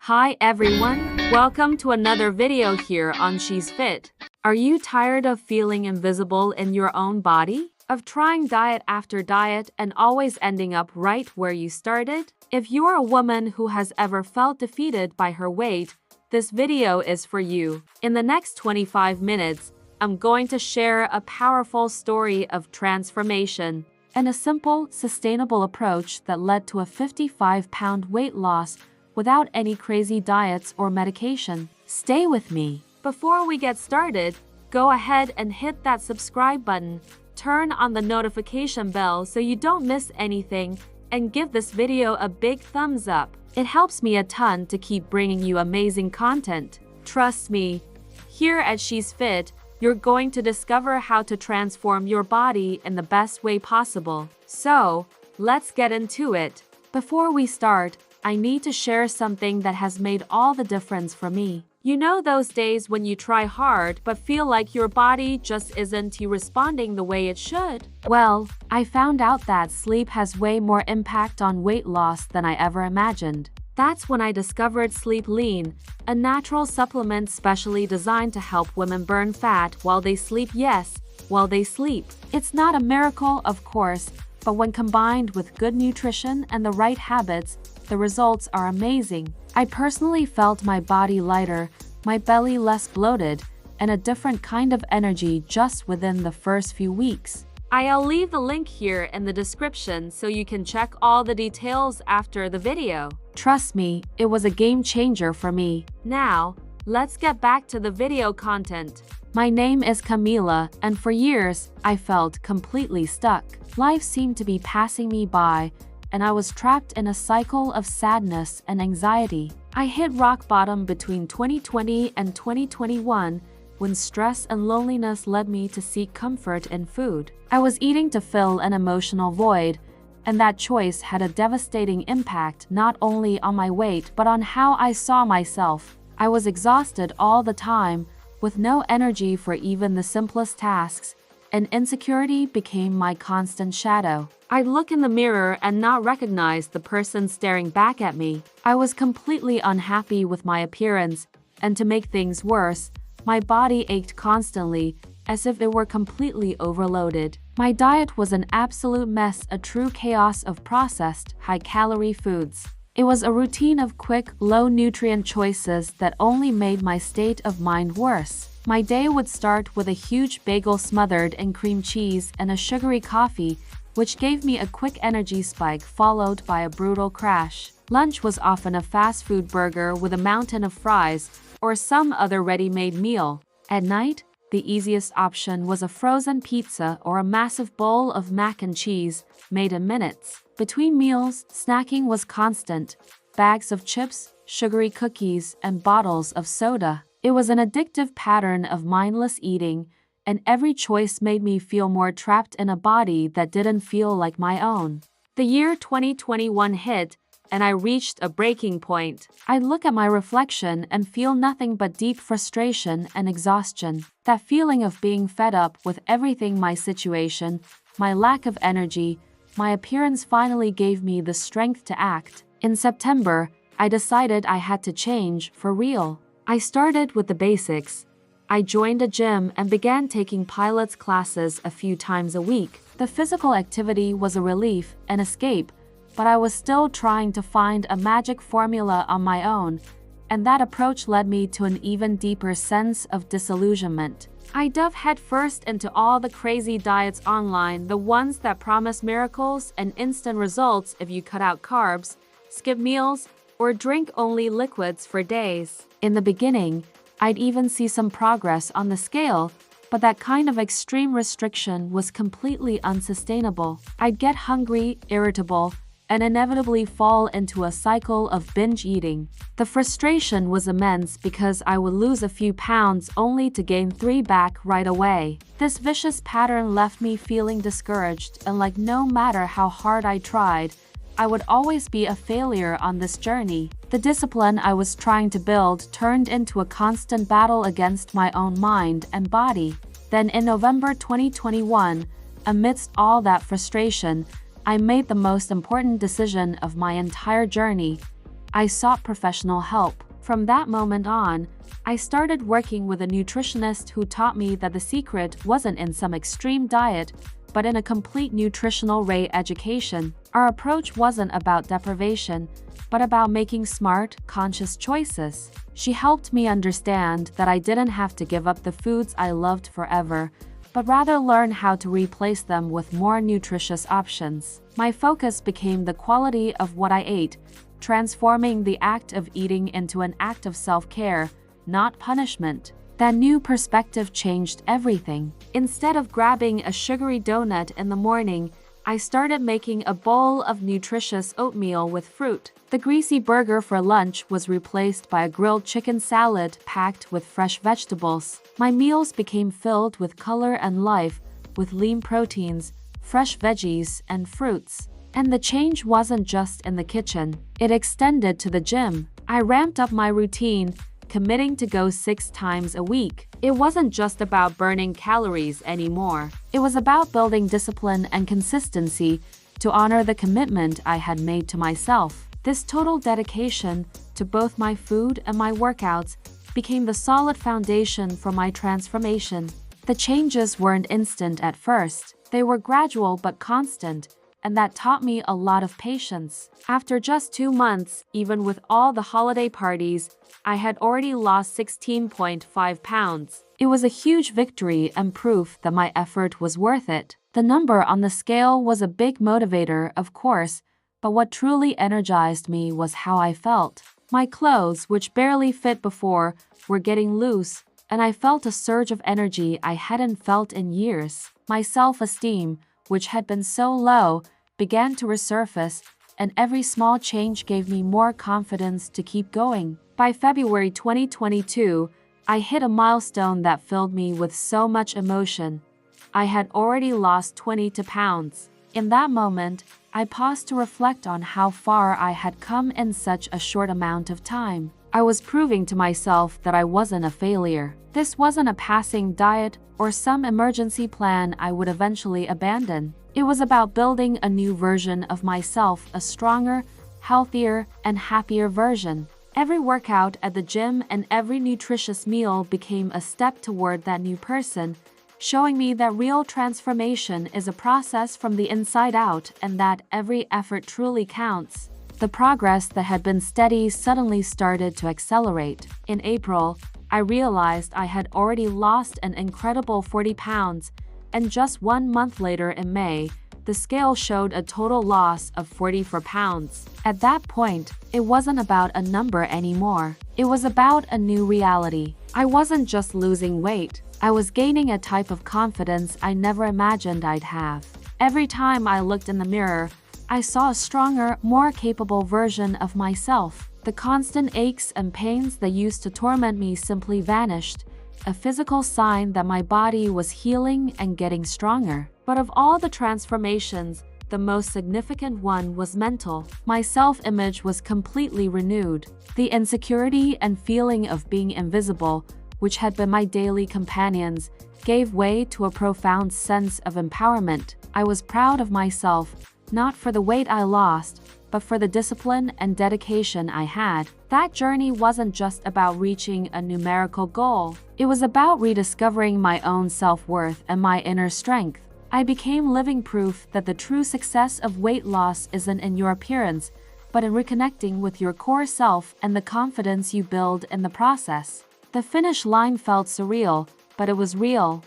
Hi everyone, welcome to another video here on She's Fit. Are you tired of feeling invisible in your own body? Of trying diet after diet and always ending up right where you started? If you're a woman who has ever felt defeated by her weight, this video is for you. In the next 25 minutes, I'm going to share a powerful story of transformation and a simple, sustainable approach that led to a 55-pound weight loss without any crazy diets or medication. Stay with me. Before we get started, go ahead and hit that subscribe button, turn on the notification bell so you don't miss anything, and give this video a big thumbs up. It helps me a ton to keep bringing you amazing content. Trust me, here at She's Fit, you're going to discover how to transform your body in the best way possible. So, let's get into it. Before we start, I need to share something that has made all the difference for me. You know those days when you try hard but feel like your body just isn't responding the way it should? Well, I found out that sleep has way more impact on weight loss than I ever imagined. That's when I discovered Sleep Lean, a natural supplement specially designed to help women burn fat while they sleep. Yes, while they sleep. It's not a miracle, of course, but when combined with good nutrition and the right habits, the results are amazing. I personally felt my body lighter, my belly less bloated, and a different kind of energy just within the first few weeks. I'll leave the link here in the description so you can check all the details after the video. Trust me, it was a game changer for me. Now, let's get back to the video content. My name is Camila, and for years, I felt completely stuck. Life seemed to be passing me by, and I was trapped in a cycle of sadness and anxiety. I hit rock bottom between 2020 and 2021 when stress and loneliness led me to seek comfort in food. I was eating to fill an emotional void, and that choice had a devastating impact not only on my weight but on how I saw myself. I was exhausted all the time, with no energy for even the simplest tasks, and insecurity became my constant shadow. I'd look in the mirror and not recognize the person staring back at me. I was completely unhappy with my appearance, and to make things worse, my body ached constantly, as if it were completely overloaded. My diet was an absolute mess, a true chaos of processed, high-calorie foods. It was a routine of quick, low-nutrient choices that only made my state of mind worse. My day would start with a huge bagel smothered in cream cheese and a sugary coffee, which gave me a quick energy spike followed by a brutal crash. Lunch was often a fast food burger with a mountain of fries or some other ready-made meal. At night, the easiest option was a frozen pizza or a massive bowl of mac and cheese made in minutes. Between meals, snacking was constant. Bags of chips, sugary cookies, and bottles of soda. It was an addictive pattern of mindless eating, and every choice made me feel more trapped in a body that didn't feel like my own. The year 2021 hit, and I reached a breaking point. I'd look at my reflection and feel nothing but deep frustration and exhaustion. That feeling of being fed up with everything, my situation, my lack of energy, my appearance finally gave me the strength to act. In September, I decided I had to change for real. I started with the basics. I joined a gym and began taking pilates classes a few times a week. The physical activity was a relief, an escape, but I was still trying to find a magic formula on my own, and that approach led me to an even deeper sense of disillusionment. I dove headfirst into all the crazy diets online, the ones that promise miracles and instant results if you cut out carbs, skip meals, or drink only liquids for days. In the beginning, I'd even see some progress on the scale, but that kind of extreme restriction was completely unsustainable. I'd get hungry, irritable, and inevitably fall into a cycle of binge eating. The frustration was immense because I would lose a few pounds only to gain 3 back right away. This vicious pattern left me feeling discouraged and like no matter how hard I tried, I would always be a failure on this journey. The discipline I was trying to build turned into a constant battle against my own mind and body. Then in November 2021, amidst all that frustration, I made the most important decision of my entire journey. I sought professional help. From that moment on, I started working with a nutritionist who taught me that the secret wasn't in some extreme diet, but in a complete nutritional re-education. Our approach wasn't about deprivation, but about making smart, conscious choices. She helped me understand that I didn't have to give up the foods I loved forever, but rather learn how to replace them with more nutritious options. My focus became the quality of what I ate, transforming the act of eating into an act of self-care, not punishment. That new perspective changed everything. Instead of grabbing a sugary donut in the morning, I started making a bowl of nutritious oatmeal with fruit. The greasy burger for lunch was replaced by a grilled chicken salad packed with fresh vegetables. My meals became filled with color and life, with lean proteins, fresh veggies, and fruits. And the change wasn't just in the kitchen. It extended to the gym. I ramped up my routine, committing to go 6 times a week. It wasn't just about burning calories anymore. It was about building discipline and consistency to honor the commitment I had made to myself. This total dedication to both my food and my workouts became the solid foundation for my transformation. The changes weren't instant at first. They were gradual but constant, and that taught me a lot of patience. After just 2 months, even with all the holiday parties, I had already lost 16.5 pounds. It was a huge victory and proof that my effort was worth it. The number on the scale was a big motivator, of course, but what truly energized me was how I felt. My clothes, which barely fit before, were getting loose, and I felt a surge of energy I hadn't felt in years. My self-esteem, which had been so low, began to resurface, and every small change gave me more confidence to keep going. By February 2022, I hit a milestone that filled me with so much emotion. I had already lost 22 pounds. In that moment, I paused to reflect on how far I had come in such a short amount of time. I was proving to myself that I wasn't a failure. This wasn't a passing diet or some emergency plan I would eventually abandon. It was about building a new version of myself, a stronger, healthier, and happier version. Every workout at the gym and every nutritious meal became a step toward that new person, showing me that real transformation is a process from the inside out and that every effort truly counts. The progress that had been steady suddenly started to accelerate. In April, I realized I had already lost an incredible 40 pounds, and just 1 month later in May, the scale showed a total loss of 44 pounds. At that point, it wasn't about a number anymore. It was about a new reality. I wasn't just losing weight. I was gaining a type of confidence I never imagined I'd have. Every time I looked in the mirror, I saw a stronger, more capable version of myself. The constant aches and pains that used to torment me simply vanished, a physical sign that my body was healing and getting stronger. But of all the transformations, the most significant one was mental. My self-image was completely renewed. The insecurity and feeling of being invisible, which had been my daily companions, gave way to a profound sense of empowerment. I was proud of myself, not for the weight I lost, but for the discipline and dedication I had. That journey wasn't just about reaching a numerical goal. It was about rediscovering my own self-worth and my inner strength. I became living proof that the true success of weight loss isn't in your appearance, but in reconnecting with your core self and the confidence you build in the process. The finish line felt surreal, but it was real.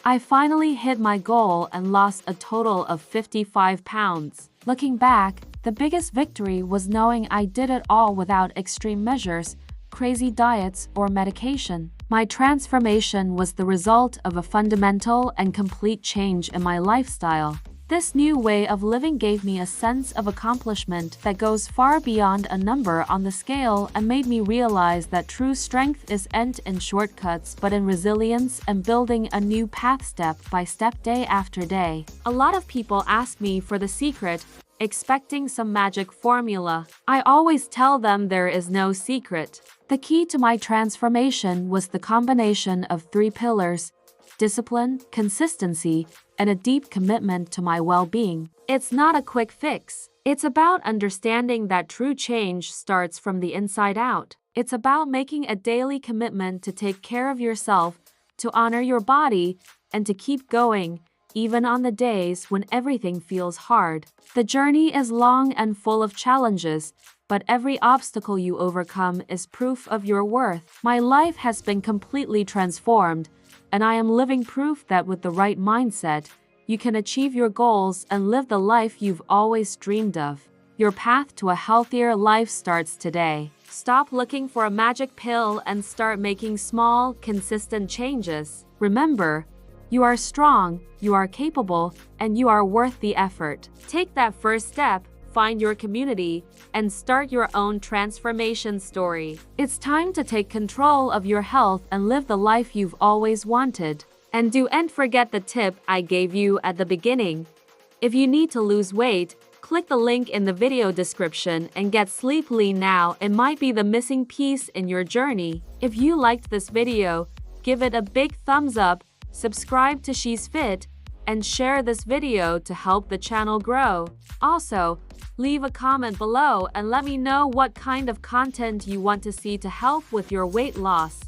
I finally hit my goal and lost a total of 55 pounds. Looking back, the biggest victory was knowing I did it all without extreme measures, crazy diets, or medication. My transformation was the result of a fundamental and complete change in my lifestyle. This new way of living gave me a sense of accomplishment that goes far beyond a number on the scale and made me realize that true strength isn't in shortcuts but in resilience and building a new path step by step, day after day. A lot of people ask me for the secret, expecting some magic formula. I always tell them there is no secret. The key to my transformation was the combination of 3 pillars: discipline, consistency, and a deep commitment to my well-being. It's not a quick fix. It's about understanding that true change starts from the inside out. It's about making a daily commitment to take care of yourself, to honor your body, and to keep going, even on the days when everything feels hard. The journey is long and full of challenges, but every obstacle you overcome is proof of your worth. My life has been completely transformed, and I am living proof that with the right mindset, you can achieve your goals and live the life you've always dreamed of. Your path to a healthier life starts today. Stop looking for a magic pill and start making small, consistent changes. Remember, you are strong, you are capable, and you are worth the effort. Take that first step, find your community, and start your own transformation story. It's time to take control of your health and live the life you've always wanted. And don't forget the tip I gave you at the beginning. If you need to lose weight, click the link in the video description and get Sleeply now. It might be the missing piece in your journey. If you liked this video, give it a big thumbs up, subscribe to She's Fit, and share this video to help the channel grow. Also, leave a comment below and let me know what kind of content you want to see to help with your weight loss.